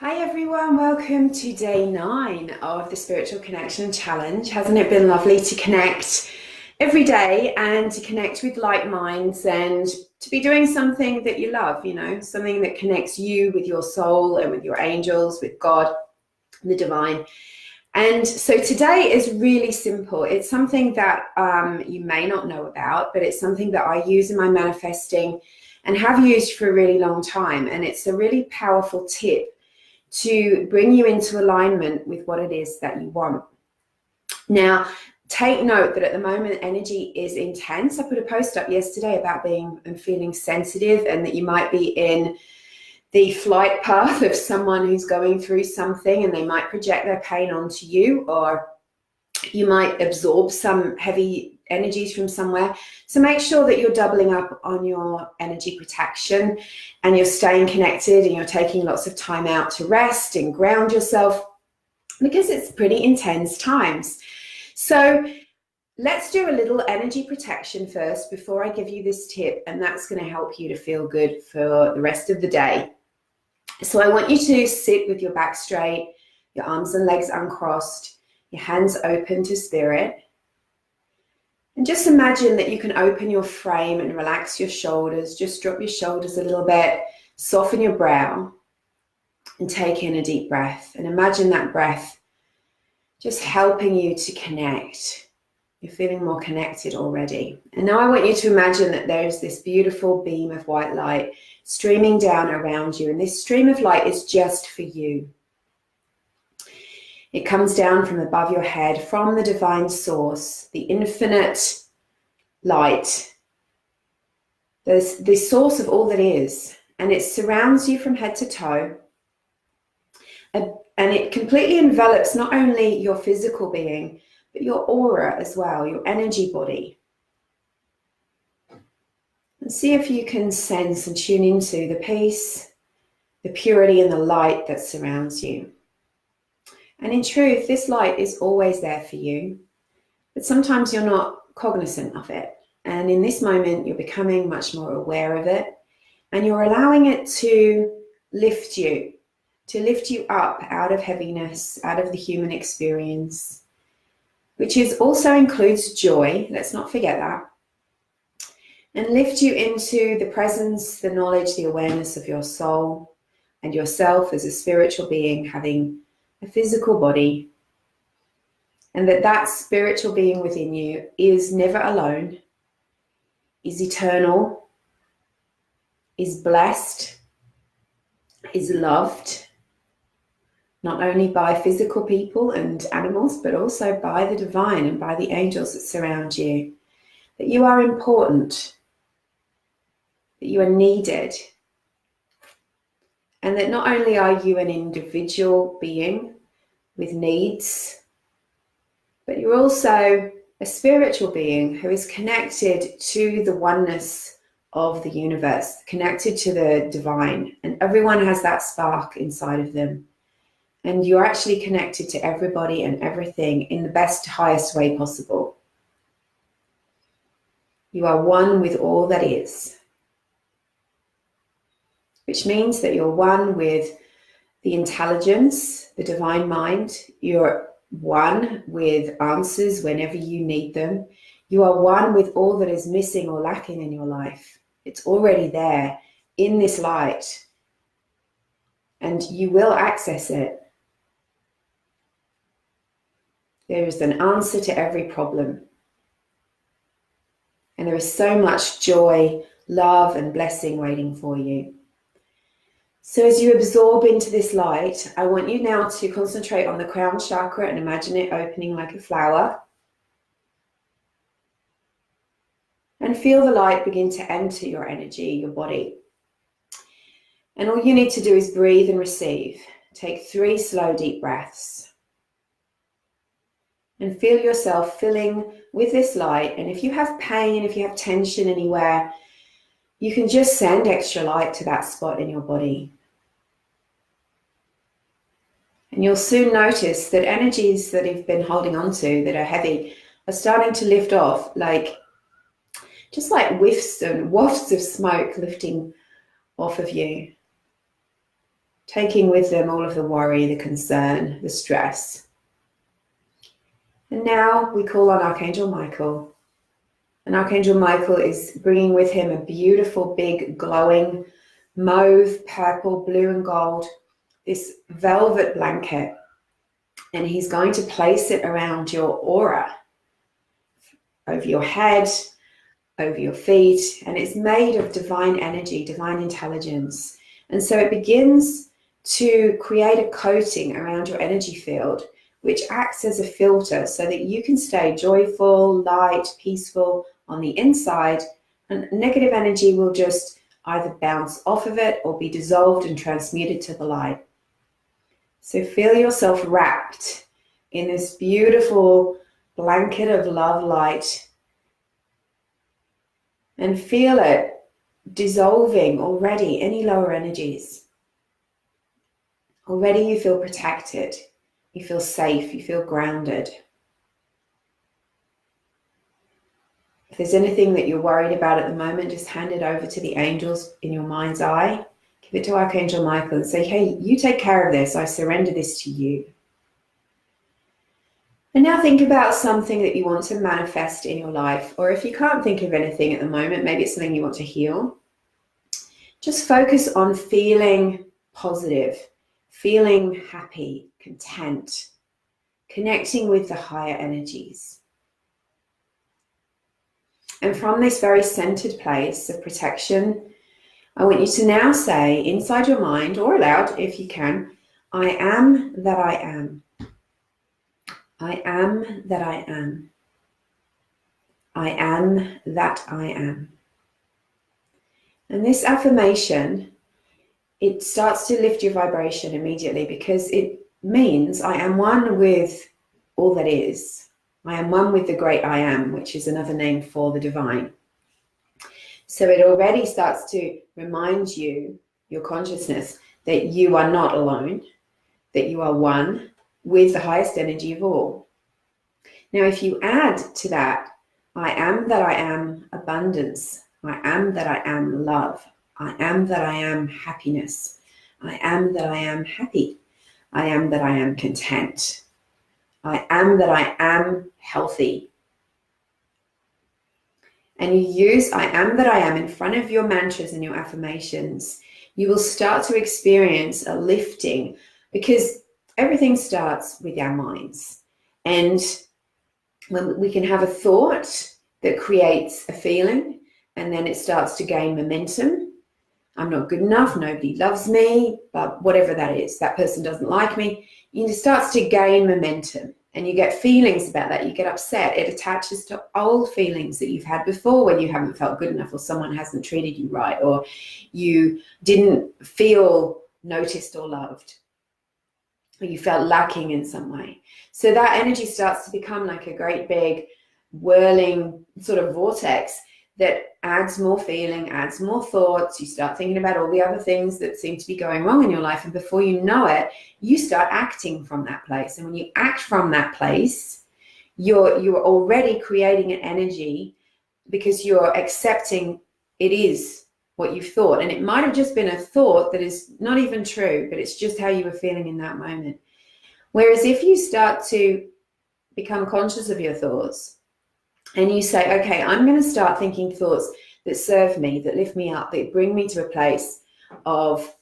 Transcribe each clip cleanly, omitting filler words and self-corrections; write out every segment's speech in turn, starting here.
Hi everyone, welcome to day 9 of the Spiritual Connection Challenge. Hasn't it been lovely to connect every day and to connect with like minds and to be doing something that you love, something that connects you with your soul and with your angels, with God, the divine. And so today is really simple. It's something that you may not know about, but it's something that I use in my manifesting and have used for a really long time. And it's a really powerful tip to bring you into alignment with what it is that you want. Now, take note that at the moment, energy is intense. I put a post up yesterday about being and feeling sensitive, and that you might be in the flight path of someone who's going through something, and they might project their pain onto you, or you might absorb some heavy energies from somewhere. So make sure that you're doubling up on your energy protection and you're staying connected and you're taking lots of time out to rest and ground yourself, because it's pretty intense times. So let's do a little energy protection first before I give you this tip, and that's going to help you to feel good for the rest of the day. So I want you to sit with your back straight, your arms and legs uncrossed, your hands open to spirit. And just imagine that you can open your frame and relax your shoulders. Just drop your shoulders a little bit, soften your brow, and take in a deep breath. And imagine that breath just helping you to connect. You're feeling more connected already. And now I want you to imagine that there's this beautiful beam of white light streaming down around you. And this stream of light is just for you. It comes down from above your head, from the divine source, the infinite light, the source of all that is. And it surrounds you from head to toe. And it completely envelops not only your physical being, but your aura as well, your energy body. And see if you can sense and tune into the peace, the purity, and the light that surrounds you. And in truth, this light is always there for you, but sometimes you're not cognizant of it. And in this moment, you're becoming much more aware of it, and you're allowing it to lift you up out of heaviness, out of the human experience, which also includes joy. Let's not forget that. And lift you into the presence, the knowledge, the awareness of your soul and yourself as a spiritual being having a physical body, and that spiritual being within you is never alone, is eternal, is blessed, is loved, not only by physical people and animals, but also by the divine and by the angels that surround you. That you are important, that you are needed, and that not only are you an individual being with needs, but you're also a spiritual being who is connected to the oneness of the universe, connected to the divine. And everyone has that spark inside of them. And you're actually connected to everybody and everything in the best, highest way possible. You are one with all that is, which means that you're one with the intelligence, the divine mind. You're one with answers whenever you need them. You are one with all that is missing or lacking in your life. It's already there in this light, and you will access it. There is an answer to every problem. And there is so much joy, love, and blessing waiting for you. So as you absorb into this light, I want you now to concentrate on the crown chakra and imagine it opening like a flower. And feel the light begin to enter your energy, your body. And all you need to do is breathe and receive. Take 3 slow, deep breaths. And feel yourself filling with this light. And if you have pain, if you have tension anywhere, you can just send extra light to that spot in your body. And you'll soon notice that energies that you've been holding on to that are heavy are starting to lift off, just like whiffs and wafts of smoke lifting off of you. taking with them all of the worry, the concern, the stress. And now we call on Archangel Michael. And Archangel Michael is bringing with him a beautiful, big, glowing mauve, purple, blue and gold, this velvet blanket. And he's going to place it around your aura, over your head, over your feet. And it's made of divine energy, divine intelligence. And so it begins to create a coating around your energy field, which acts as a filter so that you can stay joyful, light, peaceful on the inside, and negative energy will just either bounce off of it or be dissolved and transmuted to the light. So feel yourself wrapped in this beautiful blanket of love light and feel it dissolving already any lower energies. Already you feel protected, you feel safe, you feel grounded. If there's anything that you're worried about at the moment, just hand it over to the angels in your mind's eye. Give it to Archangel Michael and say, hey, you take care of this. I surrender this to you. And now think about something that you want to manifest in your life. Or if you can't think of anything at the moment, maybe it's something you want to heal. Just focus on feeling positive, feeling happy, content, connecting with the higher energies. And from this very centered place of protection, I want you to now say inside your mind, or aloud if you can, I am that I am. I am that I am. I am that I am. And this affirmation, it starts to lift your vibration immediately because it means I am one with all that is. I am one with the great I am, which is another name for the divine. So it already starts to remind you, your consciousness, that you are not alone, that you are one with the highest energy of all. Now, if you add to that, I am that I am abundance, I am that I am love, I am that I am happiness, I am that I am happy, I am that I am content, I am that I am healthy. And you use I am that I am in front of your mantras and your affirmations, you will start to experience a lifting because everything starts with our minds. And when we can have a thought that creates a feeling and then it starts to gain momentum. I'm not good enough, nobody loves me, but whatever that is, that person doesn't like me. It starts to gain momentum and you get feelings about that. You get upset. It attaches to old feelings that you've had before when you haven't felt good enough or someone hasn't treated you right or you didn't feel noticed or loved or you felt lacking in some way. So that energy starts to become like a great big whirling sort of vortex that adds more feeling, adds more thoughts. You start thinking about all the other things that seem to be going wrong in your life. And before you know it, you start acting from that place. And when you act from that place, you're already creating an energy because you're accepting it is what you've thought. And it might have just been a thought that is not even true, but it's just how you were feeling in that moment. Whereas if you start to become conscious of your thoughts, and you say, okay, I'm going to start thinking thoughts that serve me, that lift me up, that bring me to a place of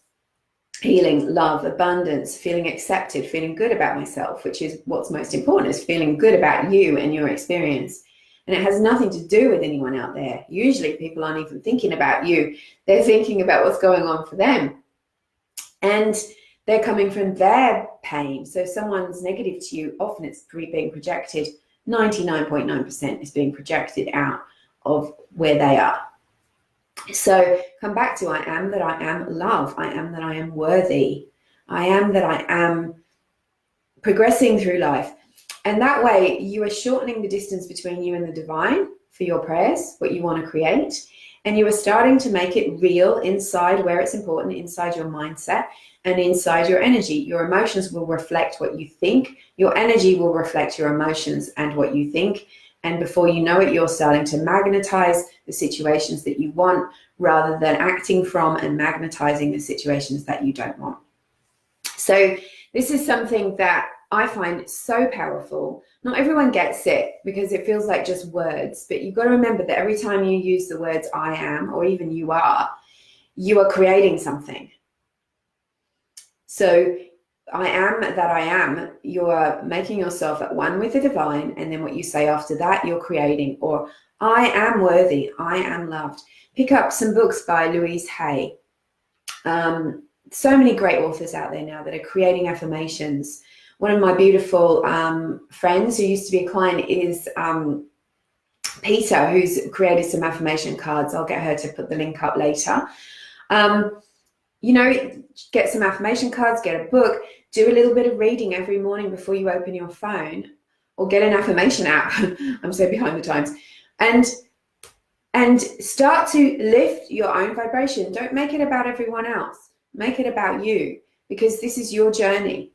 healing, love, abundance, feeling accepted, feeling good about myself, which is what's most important, is feeling good about you and your experience. And it has nothing to do with anyone out there. Usually people aren't even thinking about you. They're thinking about what's going on for them. And they're coming from their pain. So if someone's negative to you, often it's being projected. 99.9% is being projected out of where they are. So come back to I am that I am love. I am that I am worthy. I am that I am progressing through life. And that way you are shortening the distance between you and the divine for your prayers, what you want to create. And you are starting to make it real inside where it's important, inside your mindset and inside your energy. Your emotions will reflect what you think. Your energy will reflect your emotions and what you think. And before you know it, you're starting to magnetize the situations that you want rather than acting from and magnetizing the situations that you don't want. So this is something that I find so powerful. Not everyone gets it because it feels like just words, but you've got to remember that every time you use the words I am, or even you are creating something. So I am that I am, you're making yourself at one with the divine, and then what you say after that, you're creating. Or I am worthy, I am loved. Pick up some books by Louise Hay. So many great authors out there now that are creating affirmations. One of my beautiful friends who used to be a client is Peter, who's created some affirmation cards. I'll get her to put the link up later. You know, get some affirmation cards, get a book, do a little bit of reading every morning before you open your phone, or get an affirmation app. I'm so behind the times. And start to lift your own vibration. Don't make it about everyone else. Make it about you, because this is your journey.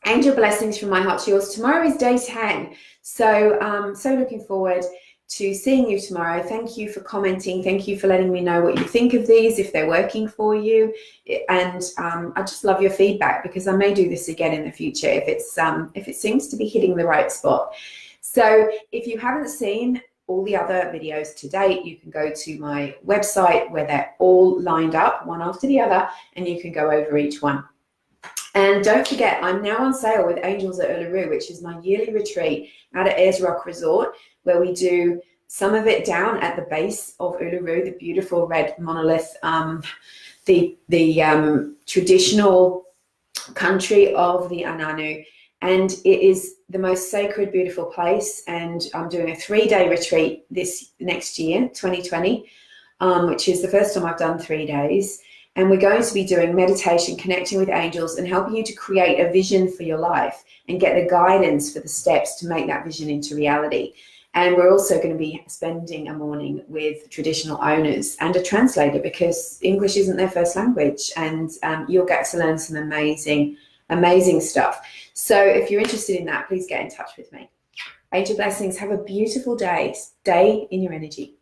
Angel blessings from my heart to yours. Tomorrow is day 10. So so looking forward to seeing you tomorrow. Thank you for commenting. Thank you for letting me know what you think of these, if they're working for you. And I just love your feedback, because I may do this again in the future if it seems to be hitting the right spot. So if you haven't seen all the other videos to date, you can go to my website where they're all lined up one after the other, and you can go over each one. And don't forget, I'm now on sale with Angels at Uluru, which is my yearly retreat out at Ayers Rock Resort, where we do some of it down at the base of Uluru, the beautiful red monolith, the traditional country of the Ananu. And it is the most sacred, beautiful place. And I'm doing a 3-day retreat this next year, 2020, which is the first time I've done 3 days. And we're going to be doing meditation, connecting with angels, and helping you to create a vision for your life and get the guidance for the steps to make that vision into reality. And we're also going to be spending a morning with traditional owners and a translator, because English isn't their first language, and you'll get to learn some amazing, amazing stuff. So if you're interested in that, please get in touch with me. Angel blessings. Have a beautiful day. Stay in your energy.